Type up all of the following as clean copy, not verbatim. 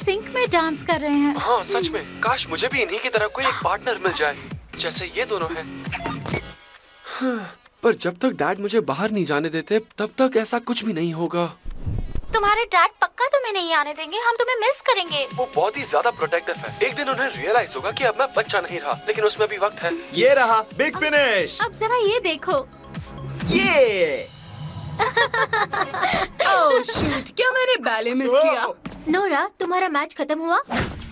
Sink में dance कर रहे हैं। हाँ सच में, काश मुझे भी इन्हीं की तरह कोई एक पार्टनर मिल जाए जैसे ये दोनों हैं। पर जब तक डैड मुझे बाहर नहीं जाने देते तब तक ऐसा कुछ भी नहीं होगा। तुम्हारे डैड पक्का तुम्हें नहीं आने देंगे, हम तुम्हें मिस करेंगे। वो बहुत ही ज्यादा प्रोटेक्टिव है। एक दिन उन्हें रियलाइज होगा कि अब मैं बच्चा नहीं रहा, लेकिन उसमें भी वक्त है। ये रहा बिग फिनिश। अब जरा ये देखो। ये ओह शूट, क्या मैंने बैले मिस किया? नोरा, तुम्हारा मैच खत्म हुआ?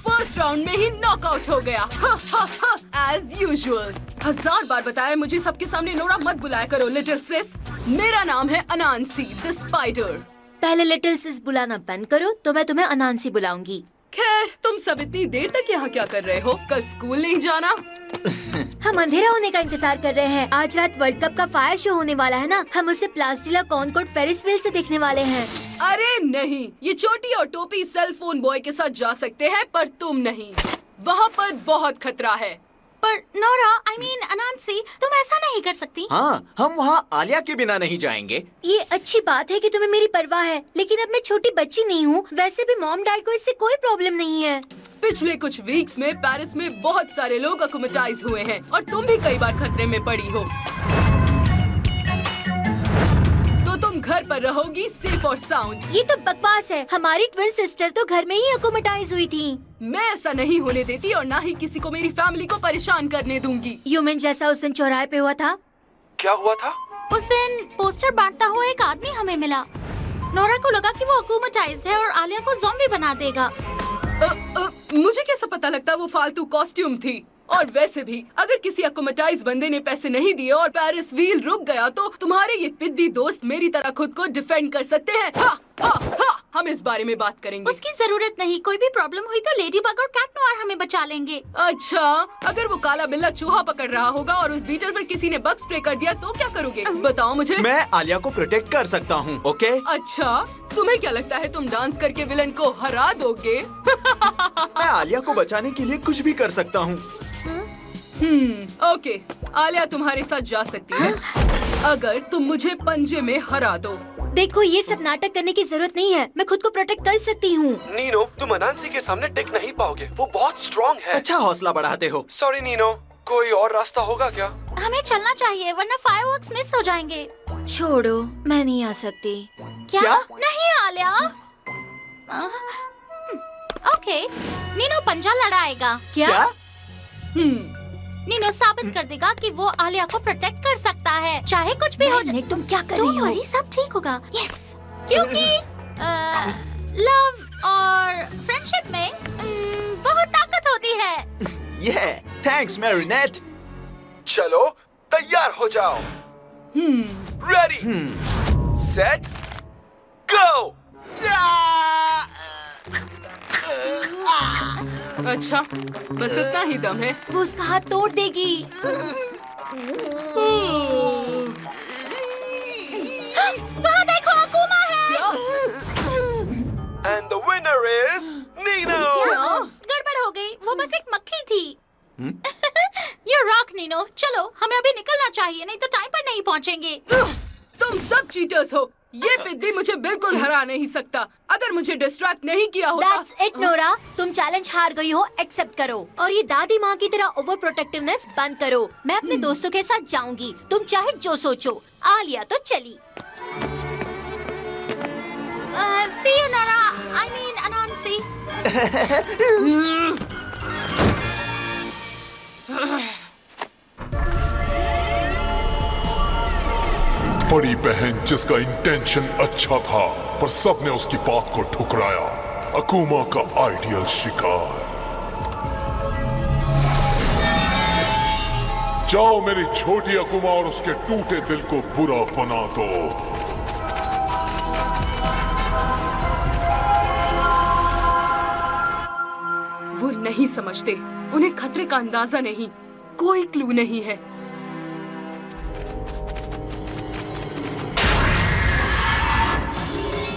फर्स्ट राउंड में ही नॉकआउट हो गया। As usual. 1000 बार बताया मुझे सबके सामने नोरा मत बुलाया करो लिटिल सिस। मेरा नाम है अनांसी द स्पाइडर। पहले लिटिल सिस बुलाना बंद करो तो मैं तुम्हें अनांसी बुलाऊंगी। खैर, तुम सब इतनी देर तक यहाँ क्या कर रहे हो? कल स्कूल नहीं जाना? हम अंधेरा होने का इंतजार कर रहे हैं। आज रात वर्ल्ड कप का फायर शो होने वाला है ना, हम उसे प्लास्टिला कॉनकॉर्ड फेरिस व्हील से देखने वाले हैं। अरे नहीं, ये चोटी और टोपी सेल फोन बॉय के साथ जा सकते हैं पर तुम नहीं। वहाँ पर बहुत खतरा है। पर नोरा, I mean अनांसी, तुम ऐसा नहीं कर सकती। हाँ, हम वहाँ आलिया के बिना नहीं जाएंगे। ये अच्छी बात है कि तुम्हें मेरी परवाह है, लेकिन अब मैं छोटी बच्ची नहीं हूँ। वैसे भी मॉम डैड को इससे कोई प्रॉब्लम नहीं है। पिछले कुछ वीक्स में पेरिस में बहुत सारे लोग अकोमेटाइज हुए हैं और तुम भी कई बार खतरे में पड़ी हो। तो तुम घर पर रहोगी सेफ और साउंड। ये तो बकवास है। हमारी ट्विन सिस्टर तो घर में ही अकोमेटाइज हुई थी। मैं ऐसा नहीं होने देती और ना ही किसी को मेरी फैमिली को परेशान करने दूंगी। ह्यूमन जैसा उस दिन चौराहे पे हुआ था। क्या हुआ था? उस दिन पोस्टर बांटता हुआ एक आदमी हमें मिला। नोरा को लगा कि वो अकोमेटाइज्ड है और आलिया को ज़ॉम्बी बना देगा। मुझे कैसे पता लगता वो फालतू कॉस्ट्यूम थी? और वैसे भी अगर किसी अकोमेटाइज बंदे ने पैसे नहीं दिए और पेरिस व्हील रुक गया तो तुम्हारे ये पिद्दी दोस्त मेरी तरह खुद को डिफेंड कर सकते हैं। हा, हा, हा, हम इस बारे में बात करेंगे। उसकी जरूरत नहीं। कोई भी प्रॉब्लम हुई तो लेडी बग और कैट नोआर हमें बचा लेंगे। अच्छा, अगर वो काला बिल्ला चूहा पकड़ रहा होगा और उस बीटर पर किसी ने बग स्प्रे कर दिया तो क्या करोगे? बताओ मुझे। मैं आलिया को प्रोटेक्ट कर सकता हूँ, ओके? अच्छा, तुम्हें क्या लगता है तुम डांस करके विलन को हरा दोगे? मैं आलिया को बचाने के लिए कुछ भी कर सकता हूँ। ओके, आलिया तुम्हारे साथ जा सकती है अगर तुम मुझे पंजे में हरा दो। देखो, ये सब नाटक करने की जरूरत नहीं है। मैं खुद को प्रोटेक्ट कर सकती हूँ। नीनो, तुम अनांसी के सामने टिक नहीं पाओगे। वो बहुत स्ट्रॉन्ग है। अच्छा हौसला बढ़ाते हो। सॉरी नीनो, कोई और रास्ता होगा क्या? हमें चलना चाहिए वरना फायरवर्क्स मिस हो जाएंगे। छोड़ो, मैं नहीं आ सकती। क्या? नहीं आलिया। ओके, नीनो पंजा लड़ाएगा। क्या? नीनो साबित कर देगा कि वो आलिया को प्रोटेक्ट कर सकता है, चाहे कुछ भी हो जाए। तुम क्या कर रही हो? सब ठीक होगा। यस, क्योंकि लव और फ्रेंडशिप में बहुत ताकत होती है। Thanks marinate. चलो तैयार हो जाओ। रेडी, सेट, गो। अच्छा, बस इतना ही दम है। वो उसका हाथ तोड़ देगी। वहाँ देखो, अकूमा है। And the winner is Nino. गड़बड़ हो गई, वो बस एक मक्खी थी। You're rock, Nino. चलो, हमें अभी निकलना चाहिए, नहीं तो टाइम पर नहीं पहुँचेंगे। तुम सब चीटर्स हो। ये पिद्दी मुझे बिल्कुल हरा नहीं सकता। अगर मुझे डिस्ट्रैक्ट नहीं किया होता। That's it, Nora. तुम चैलेंज हार गई हो, एक्सेप्ट करो और ये दादी माँ की तरह ओवर प्रोटेक्टिवनेस बंद करो। मैं अपने दोस्तों के साथ जाऊंगी, तुम चाहे जो सोचो। आलिया तो चली। See you, Nora. I mean अनांसी। बड़ी बहन जिसका इंटेंशन अच्छा था पर सबने उसकी बात को ठुकराया। अकूमा का आइडियल शिकार। जाओ मेरी छोटी अकूमा और उसके टूटे दिल को बुरा बना दो। वो नहीं समझते, उन्हें खतरे का अंदाजा नहीं, कोई क्लू नहीं है।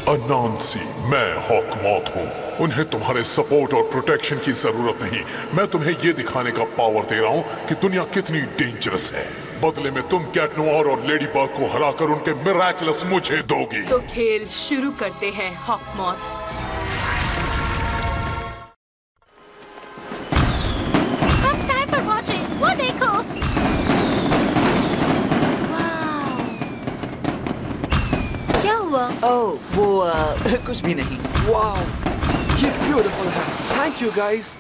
अनांसी, मैं हॉकमॉथ हूँ। उन्हें तुम्हारे सपोर्ट और प्रोटेक्शन की जरूरत नहीं। मैं तुम्हें ये दिखाने का पावर दे रहा हूँ कि दुनिया कितनी डेंजरस है। बदले में तुम कैट नोआर और लेडी बग को हराकर उनके मिरेकलस मुझे दोगी। तो खेल शुरू करते हैं हॉकमॉथ। ओह, वो कुछ भी नहीं। वाओ, ये ब्यूटीफुल है। Thank you guys.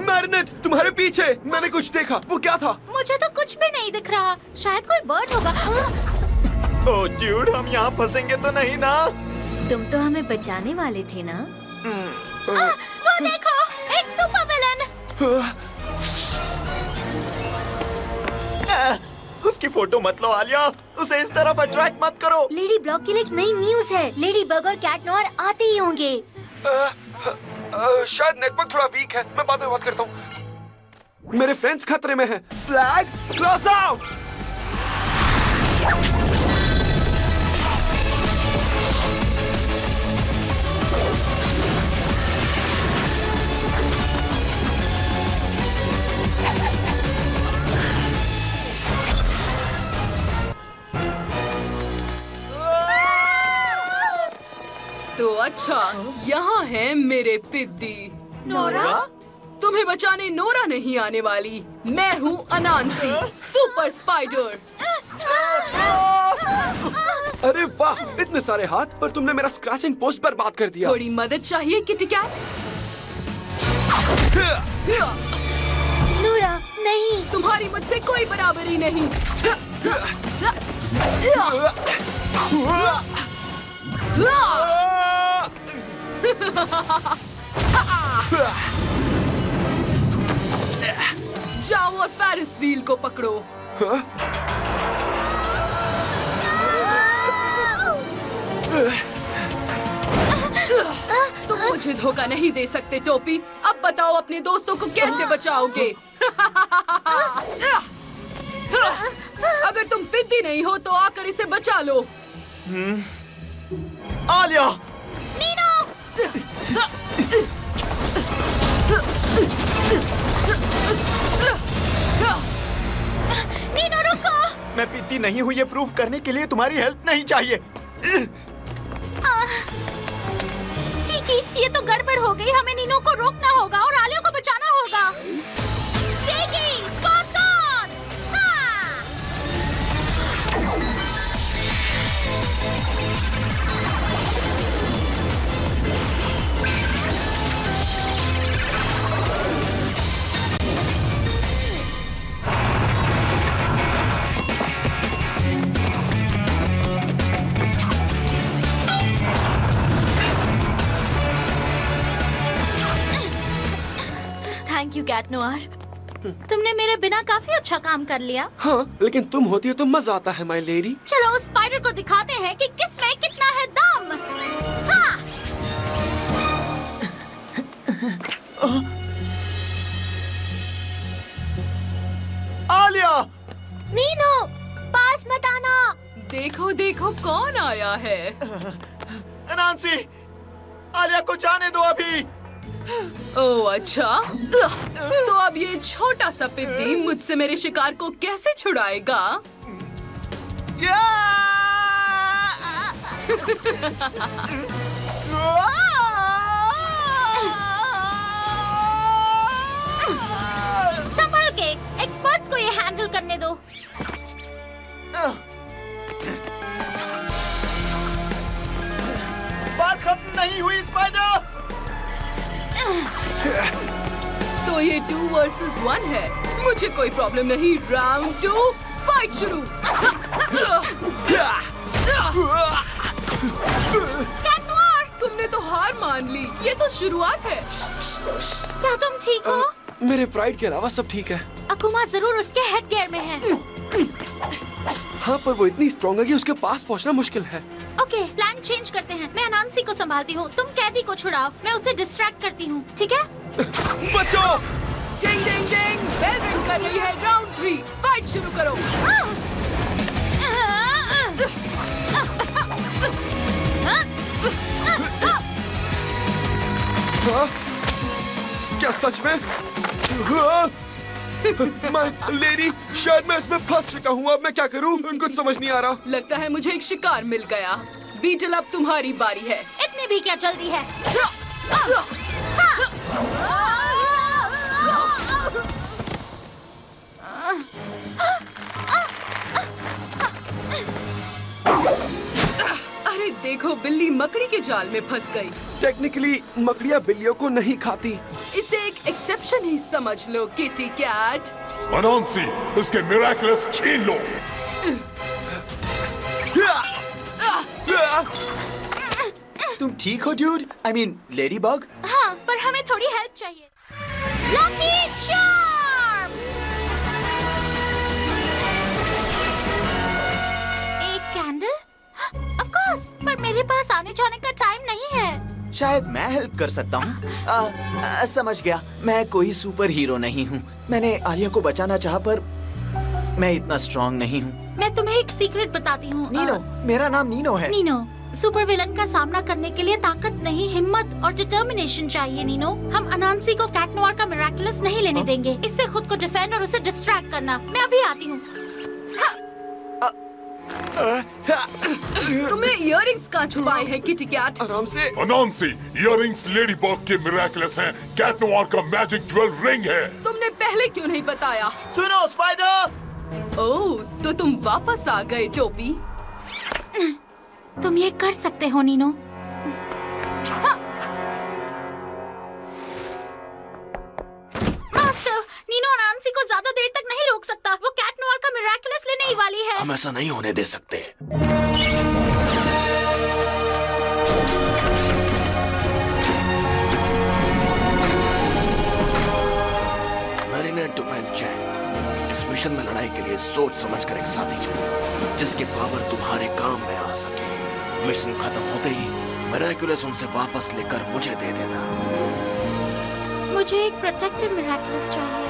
मैरिनेट, तुम्हारे पीछे मैंने कुछ देखा। वो क्या था? मुझे तो कुछ भी नहीं दिख रहा। शायद कोई बर्ड होगा। ओह ड्यूड, हम यहाँ फंसेंगे तो नहीं ना? तुम तो हमें बचाने वाले थे ना? वो देखो, एक सुपर विलन। उसकी फोटो मत लो आलिया, उसे इस तरफ अट्रैक्ट मत करो। लेडी ब्लॉक के लिए एक नई न्यूज़ है। लेडी बग और कैट नॉर आते ही होंगे। शायद नेटवर्क थोड़ा वीक है। मैं बाद में बात करता हूँ। मेरे फ्रेंड्स खतरे में हैं। Flag cross out. तो अच्छा, यहाँ है मेरे पिद्दी। नोरा? तुम्हें बचाने नोरा नहीं आने वाली। मैं हूँ अनांसी, सुपर स्पाइडर। अरे वाह, इतने सारे हाथ, पर तुमने मेरा स्क्रैचिंग पोस्ट बर्बाद कर दिया। थोड़ी मदद चाहिए किटी कैट? नोरा, नहीं। तुम्हारी मुझसे कोई बराबरी नहीं। जाओ और पेरिस व्हील को पकड़ो। तुम मुझे धोखा नहीं दे सकते टोपी। अब बताओ अपने दोस्तों को कैसे बचाओगे? अगर तुम पिद्दी नहीं हो तो आकर इसे बचा लो। आलिया! नीनो! नीनो रुको! मैं पिद्दी नहीं हूँ ये प्रूफ करने के लिए तुम्हारी हेल्प नहीं चाहिए। ठीक है, ये तो गड़बड़ हो गई। हमें नीनो को रोकना होगा और आलिया को बचाना होगा। टिकी, स्पॉट्स ऑन! हाँ! थैंक यू कैट नोर। तुमने मेरे बिना काफी अच्छा काम कर लिया। हाँ, लेकिन तुम होती हो तो मजा आता है माय लेडी। चलो उस स्पाइडर को दिखाते हैं कि किसमें कितना है दम। हाँ! आलिया! नीनो, पास मत आना। देखो देखो कौन आया है। नांसी, आलिया को जाने दो अभी। ओह अच्छा, तो अब ये छोटा सा पिद्दी मुझसे मेरे शिकार को कैसे छुड़ाएगा? संभल के, एक्सपर्ट्स को ये हैंडल करने दो। बात खत्म नहीं हुई स्पाइडर। तो ये 2 वर्सेस 1 है। मुझे कोई प्रॉब्लम नहीं। राउंड 2, फाइट शुरू। कैट नोर! तुमने तो हार मान ली। ये तो शुरुआत है। क्या तुम ठीक हो? मेरे प्राइड के अलावा सब ठीक है। अकुमा जरूर उसके हेड गियर में है। हाँ, पर वो इतनी स्ट्रॉन्ग है कि उसके पास पहुंचना मुश्किल है। ओके, प्लान चेंज करते हैं। मैं अनांसी को संभालती हूँ, तुम कैदी को छुड़ाओ। मैं उसे डिस्ट्रैक्ट करती हूँ, ठीक है? बचो! डिंग डिंग डिंग, बेल रिंग कर रही है। राउंड 3, फाइट शुरू करो। हाँ? क्या सच में? हाँ? मैं लेडी, शायद मैं इसमें फंस चुका हूँ। अब मैं क्या करूँ? कुछ समझ नहीं आ रहा। लगता है मुझे एक शिकार मिल गया। बीटल, अब तुम्हारी बारी है। इतनी भी क्या जल्दी है? अरे देखो बिल्ली मकड़ी के जाल में फंस गई। टेक्निकली मकड़ियाँ बिल्लियों को नहीं खाती। इसे एक एक्सेप्शन ही समझ लो किटी कैट। अनांसी, इसके मिरेकलस छीन लो। तुम ठीक हो dude? I mean lady bug? हाँ, पर हमें थोड़ी हेल्प चाहिए। Lucky charm! एक कैंडल? ऑफ कोर्स, पर मेरे पास आने जाने का टाइम नहीं है। शायद मैं हेल्प कर सकता हूँ। समझ गया, मैं कोई सुपर हीरो नहीं हूँ। मैंने आलिया को बचाना चाहा पर मैं इतना स्ट्रॉन्ग नहीं हूँ। मैं तुम्हें एक सीक्रेट बताती हूँ। नीनो, मेरा नाम नीनो है। नीनो, सुपर विलन का सामना करने के लिए ताकत नहीं, हिम्मत और डिटर्मिनेशन चाहिए। नीनो, हम अनांसी को कैट नोआर का मिरेकलस नहीं लेने देंगे। इससे खुद को डिफेंड और उसे डिस्ट्रैक्ट करना। मैं अभी आती हूँ। तुमने इयररिंग्स कहाँ छुपाए हैं किटी कैट? आराम से। अनांसी, इयररिंग्स लेडी बग के मिरेकलस हैं। कैट नोआर का मैजिक ज्वेल रिंग है। तुमने पहले क्यों नहीं बताया? सुनो स्पाइडर! ओह, तो तुम वापस आ गए टोपी। तुम ये कर सकते हो नीनो। मास्टर, नीनो अनांसी को ज्यादा देर तक नहीं रोक सकता। वो कैट नोआर का मिरेकलस लेने ही वाली है। हम ऐसा नहीं होने दे सकते। मैरिनेट टुपैन चैंग, इस मिशन में लड़ाई के लिए सोच समझ कर एक साथी चुनो, जिसके पावर तुम्हारे काम में आ सके। मिशन खत्म होते ही मिरेकलस उनसे वापस लेकर मुझे दे देना। मुझे एक प्रोटेक्टिव मिरेकलस चाहिए।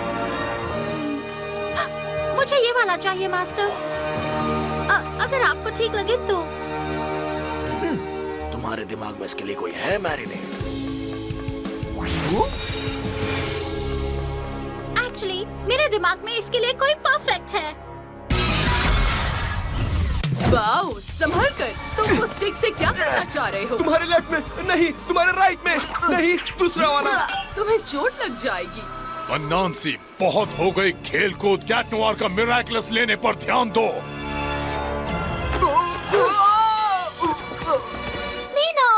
मुझे ये वाला चाहिए मास्टर। अगर आपको ठीक लगे तो। तुम्हारे दिमाग में इसके लिए कोई है मैरिनेट? एक्चुअली मेरे दिमाग में इसके लिए कोई परफेक्ट है। वाओ, संभल कर। तुम वो स्टिक से क्या करना चाह रहे हो? तुम्हारे लेफ्ट में नहीं, तुम्हारे राइट में नहीं, दूसरा वाला। तुम्हें चोट लग जाएगी। अनांसी, बहुत हो गई खेल कूद। कैट नोआर का मिरेकलस लेने पर ध्यान दो। नीनो!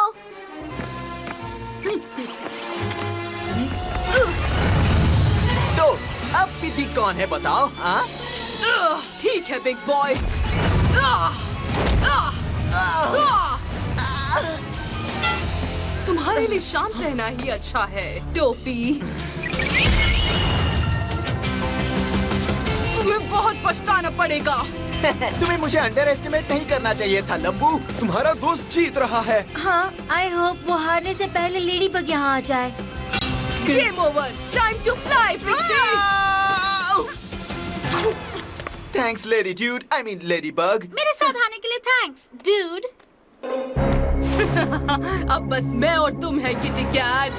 तो अब विधि कौन है बताओ? हाँ? ठीक है बिग बॉय। तुम्हारे लिए शांत रहना ही अच्छा है टोपी। तुम्हें बहुत पछताना पड़ेगा। तुम्हें मुझे अंडर एस्टिमेट नहीं करना चाहिए था लंबू। तुम्हारा दोस्त जीत रहा है। हाँ, आई होप वो हारने से पहले लेडी बग यहाँ आ जाए। Game over, time to fly picture. Thanks lady dude, I mean Ladybug. मेरे साथ आने के लिए थैंक्स डूड। अब बस मैं और तुम है किटी कैट।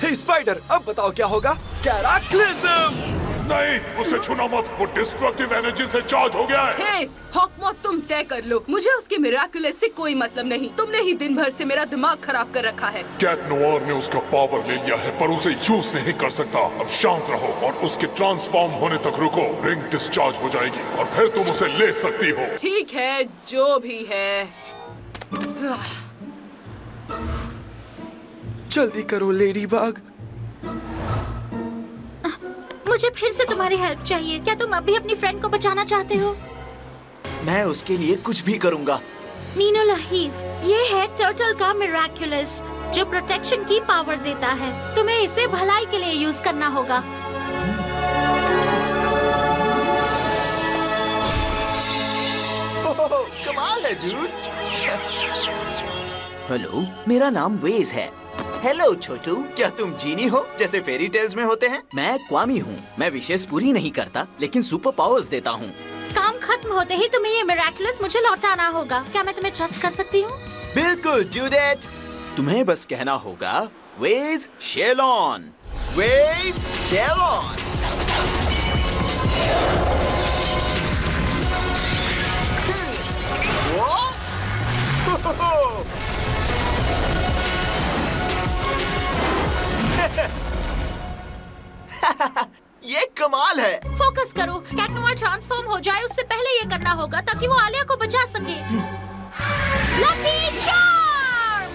हे स्पाइडर, अब बताओ क्या होगा? कैटाक्लिज्म! नहीं, उसे छूना मत। वो डिस्ट्रक्टिव एनर्जी से चार्ज हो गया है। हे, हॉकमॉथ, तुम तय कर लो। मुझे उसके मिरेकलस से कोई मतलब नहीं। तुमने ही दिन भर से मेरा दिमाग खराब कर रखा है। कैट नोआर ने उसका पावर ले लिया है, पर उसे यूज नहीं कर सकता। अब शांत रहो और उसके ट्रांसफॉर्म होने तक रुको। रिंग डिस्चार्ज हो जाएगी और फिर तुम उसे ले सकती हो। ठीक है, जो भी है। जल्दी करो लेडी बग। मुझे फिर से तुम्हारी हेल्प चाहिए। क्या तुम अभी अपनी फ्रेंड को बचाना चाहते हो? मैं उसके लिए कुछ भी करूँगा। नीनो लहीफ, ये है टर्टल का मिरेकलस, जो प्रोटेक्शन की पावर देता है। तुम्हें इसे भलाई के लिए यूज करना होगा। कमाल है ड्यूड। हेलो, मेरा नाम वेज है। हेलो छोटू, क्या तुम जीनी हो जैसे फेरी टेल्स में होते हैं? मैं क्वामी हूँ। मैं विशेष पूरी नहीं करता, लेकिन सुपर पावर्स देता हूँ। काम खत्म होते ही तुम्हें ये मिरेकलस मुझे लौटाना होगा। क्या मैं तुम्हें ट्रस्ट कर सकती हूँ? बिल्कुल ड्यूडेट। तुम्हें बस कहना होगा वेज शेलॉन, वेज शेलॉन। ये कमाल है। फोकस करो। कैट नोआर ट्रांसफॉर्म हो जाए उससे पहले ये करना करना होगा ताकि वो आलिया को बचा सके। Lucky charm!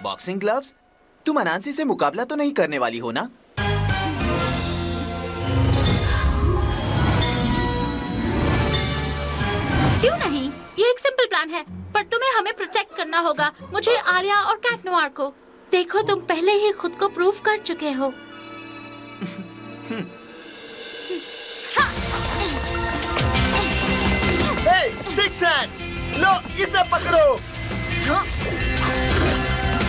Boxing gloves? तुम अनांसी से मुकाबला तो नहीं करने वाली हो ना? क्यों नहीं? ये एक सिंपल प्लान है, पर तुम्हें हमें प्रोटेक्ट करना होगा, मुझे, आलिया और कैट नोआर को। देखो, तुम पहले ही खुद को प्रूव कर चुके हो। Hey, Six Hands! लो, इसे पकड़ो!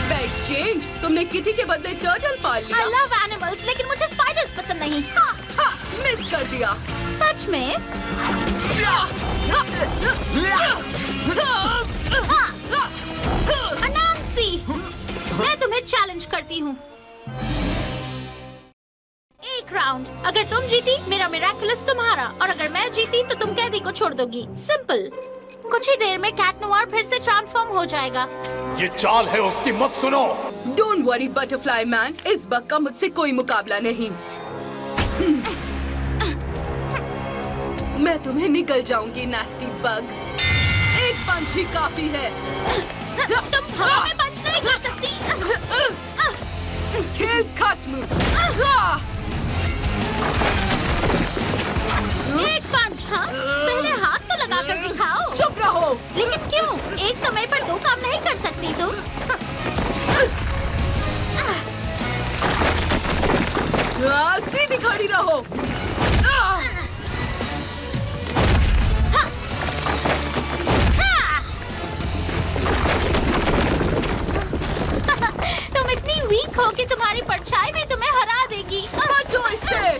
बैड चेंज, तुमने किटी के बदले टर्टल पाल लिया। I love animals, लेकिन मुझे स्पाइडर्स पसंद नहीं। मिस कर दिया। सच में? अनांसी, मैं तुम्हें चैलेंज करती हूँ। एक राउंड, अगर तुम जीती मेरा मिराकुलस तुम्हारा, और अगर मैं जीती तो तुम कैदी को छोड़ दोगी। सिंपल। कुछ ही देर में कैट नोआर फिर से ट्रांसफॉर्म हो जाएगा। ये चाल है उसकी, मत सुनो। डोंट वरी बटरफ्लाई मैन, इस बग का मुझसे कोई मुकाबला नहीं। मैं तुम्हें निकल जाऊंगी नास्टी बग। एक पंच ही काफी है। तुम हवा में पंच नहीं कर सकती। खेल खत्म। एक पंच, हाँ? पहले हाथ तो लगा कर दिखाओ। चुप रहो। लेकिन क्यों? एक समय पर दो काम नहीं कर सकती तुम। सीधी खड़ी रहो। तुम इतनी वीक हो कि तुम्हारी परछाई भी तुम्हें हरा देगी। बचो इससे।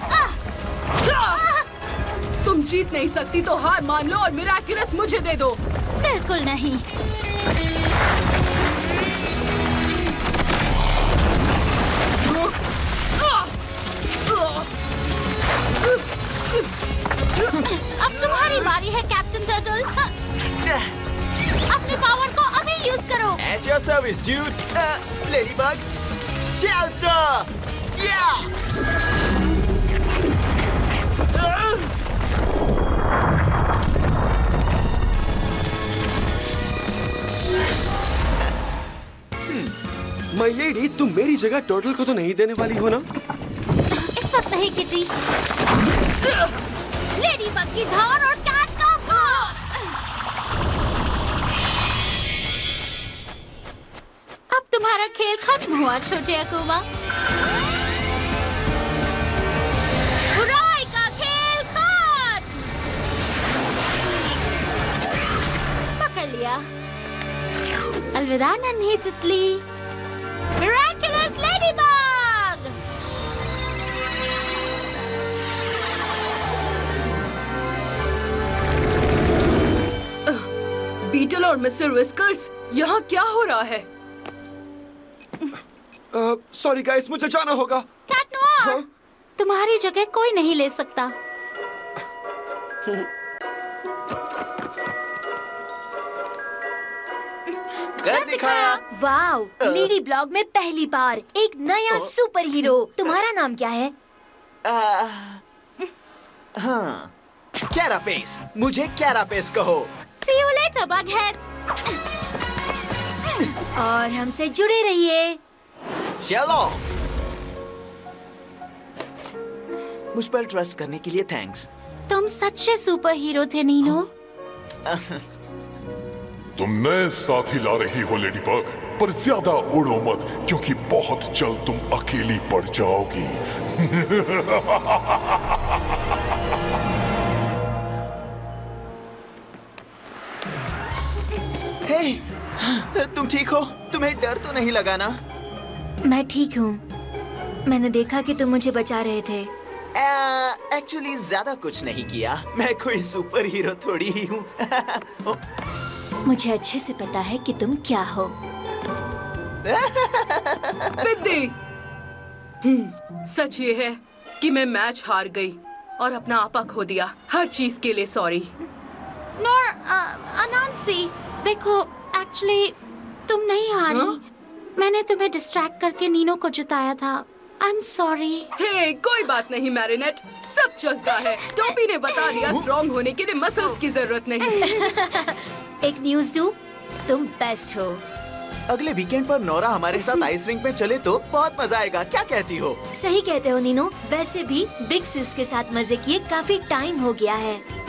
तुम जीत नहीं सकती तो हार मान लो और मिराकुलस मुझे दे दो। बिल्कुल नहीं। अब तुम्हारी बारी है कैप्टन टर्टल। अपने पावर को अभी यूज करो। At your service, dude. Ladybug, shelter! Yeah! My lady, तुम मेरी जगह टर्टल को तो नहीं देने वाली हो ना? इस वक्त नहीं किटी। लेडी बग की धार और कैट का भार। अब तुम्हारा खेल खत्म हुआ छोटे अकूबा। बुराई का खेल खत्म। पकड़ लिया। अलविदा नन्ही तितली। Miraculous Ladybug! बीटल और मिस्टर विस्कर्स, यहाँ क्या हो रहा है? सॉरी गाइस, मुझे जाना होगा। कैट नोआर, हाँ? तुम्हारी जगह कोई नहीं ले सकता। कर दिखाया। वाव, लेडी ब्लॉग में पहली बार एक नया सुपर हीरो। तुम्हारा नाम क्या है? हाँ, कैरापेस। मुझे कैरापेस कहो। See you later, bugheads. और हमसे जुड़े रहिए। चलो। मुझ पर ट्रस्ट करने के लिए थैंक्स। तुम सच्चे सुपर हीरो थे नीनो। तुम नए साथी ला रही हो लेडीबग, पर ज्यादा उड़ो मत, क्योंकि बहुत जल्द तुम अकेली पड़ जाओगी। हे, तुम ठीक हो? तुम्हें डर तो नहीं लगा ना? मैं ठीक हूँ। मैंने देखा कि तुम मुझे बचा रहे थे। एक्चुअली ज्यादा कुछ नहीं किया। मैं कोई सुपर हीरो थोड़ी ही हूँ। मुझे अच्छे से पता है कि तुम क्या हो। बिद्दी, सच ये है कि मैं मैच हार गई और अपना आपा खो दिया। हर चीज के लिए सॉरी। नोर, अनांसी, देखो, एक्चुअली तुम नहीं हारी। मैंने तुम्हें डिस्ट्रैक्ट करके नीनो को जिताया था। I'm sorry. हे, कोई बात नहीं मैरिनेट, सब चलता है। टोपी ने बता दिया स्ट्रॉन्ग होने के लिए मसल्स की जरूरत नहीं। एक न्यूज दूं? तुम बेस्ट हो। अगले वीकेंड पर नोरा हमारे साथ आइस रिंक में चले तो बहुत मजा आएगा, क्या कहती हो? सही कहते हो नीनो। वैसे भी बिग सिस के साथ मजे किए काफी टाइम हो गया है।